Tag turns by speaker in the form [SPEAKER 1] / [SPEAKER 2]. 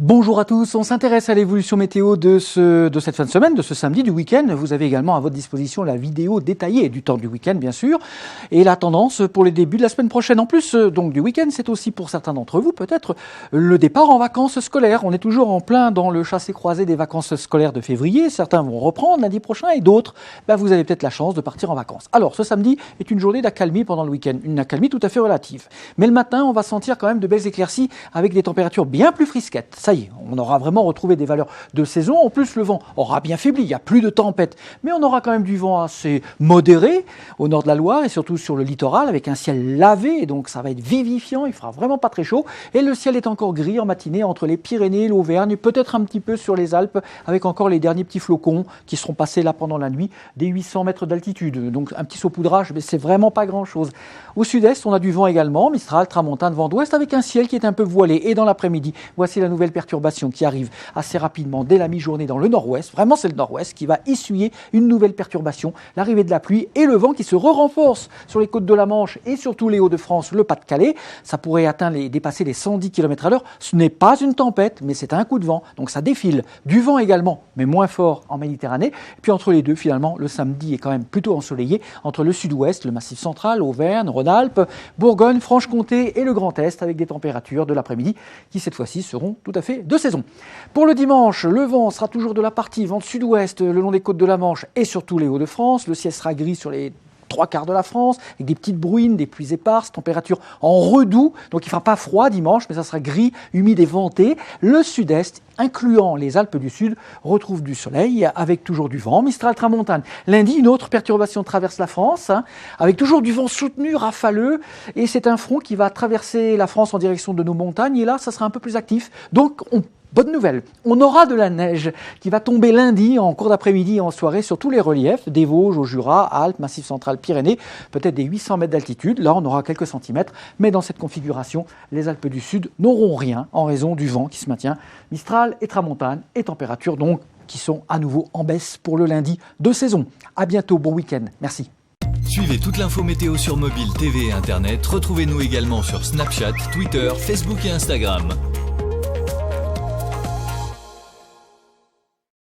[SPEAKER 1] Bonjour à tous, on s'intéresse à l'évolution météo de cette fin de semaine, de ce samedi, du week-end. Vous avez également à votre disposition la vidéo détaillée du temps du week-end, bien sûr, et la tendance pour les débuts de la semaine prochaine. En plus donc du week-end, c'est aussi pour certains d'entre vous peut-être le départ en vacances scolaires. On est toujours en plein dans le chassé-croisé des vacances scolaires de février. Certains vont reprendre lundi prochain et d'autres, vous avez peut-être la chance de partir en vacances. Alors, ce samedi est une journée d'accalmie pendant le week-end, une accalmie tout à fait relative. Mais le matin, on va sentir quand même de belles éclaircies avec des températures bien plus frisquettes. Ça y est, on aura vraiment retrouvé des valeurs de saison. En plus, le vent aura bien faibli, il n'y a plus de tempête. Mais on aura quand même du vent assez modéré au nord de la Loire et surtout sur le littoral avec un ciel lavé. Et donc ça va être vivifiant, il fera vraiment pas très chaud. Et le ciel est encore gris en matinée entre les Pyrénées, l'Auvergne, peut-être un petit peu sur les Alpes avec encore les derniers petits flocons qui seront passés là pendant la nuit des 800 mètres d'altitude. Donc un petit saupoudrage, mais c'est vraiment pas grand-chose. Au sud-est, on a du vent également, Mistral, Tramontane, vent d'ouest avec un ciel qui est un peu voilé. Et dans l'après-midi, voici la nouvelle perturbation qui arrive assez rapidement dès la mi-journée dans le nord-ouest. Vraiment, c'est le nord-ouest qui va essuyer une nouvelle perturbation, l'arrivée de la pluie et le vent qui se renforce sur les côtes de la Manche et surtout les Hauts-de-France, le Pas-de-Calais. Ça pourrait dépasser les 110 km/h. Ce n'est pas une tempête, mais c'est un coup de vent. Donc ça défile. Du vent également, mais moins fort en Méditerranée. Et puis entre les deux, finalement, le samedi est quand même plutôt ensoleillé entre le sud-ouest, le Massif central, Auvergne, Rhône-Alpes, Bourgogne, Franche-Comté et le Grand Est avec des températures de l'après-midi qui cette fois-ci seront tout à fait de saison. Pour le dimanche, le vent sera toujours de la partie vent de sud-ouest le long des côtes de la Manche et surtout les Hauts-de-France. Le ciel sera gris sur les 3/4 de la France, avec des petites bruines, des pluies éparses, température en redoux, donc il ne fera pas froid dimanche, mais ça sera gris, humide et venté. Le sud-est, incluant les Alpes du Sud, retrouve du soleil, avec toujours du vent, Mistral, Tramontane. Lundi, une autre perturbation traverse la France, avec toujours du vent soutenu, rafaleux, et c'est un front qui va traverser la France en direction de nos montagnes, et là, ça sera un peu plus actif. Donc, bonne nouvelle, on aura de la neige qui va tomber lundi en cours d'après-midi et en soirée sur tous les reliefs, des Vosges au Jura, Alpes, Massif central, Pyrénées, peut-être des 800 mètres d'altitude. Là, on aura quelques centimètres, mais dans cette configuration, les Alpes du Sud n'auront rien en raison du vent qui se maintient. Mistral et Tramontane et températures donc qui sont à nouveau en baisse pour le lundi de saison. À bientôt, bon week-end. Merci.
[SPEAKER 2] Suivez toute l'info météo sur mobile, TV et Internet. Retrouvez-nous également sur Snapchat, Twitter, Facebook et Instagram.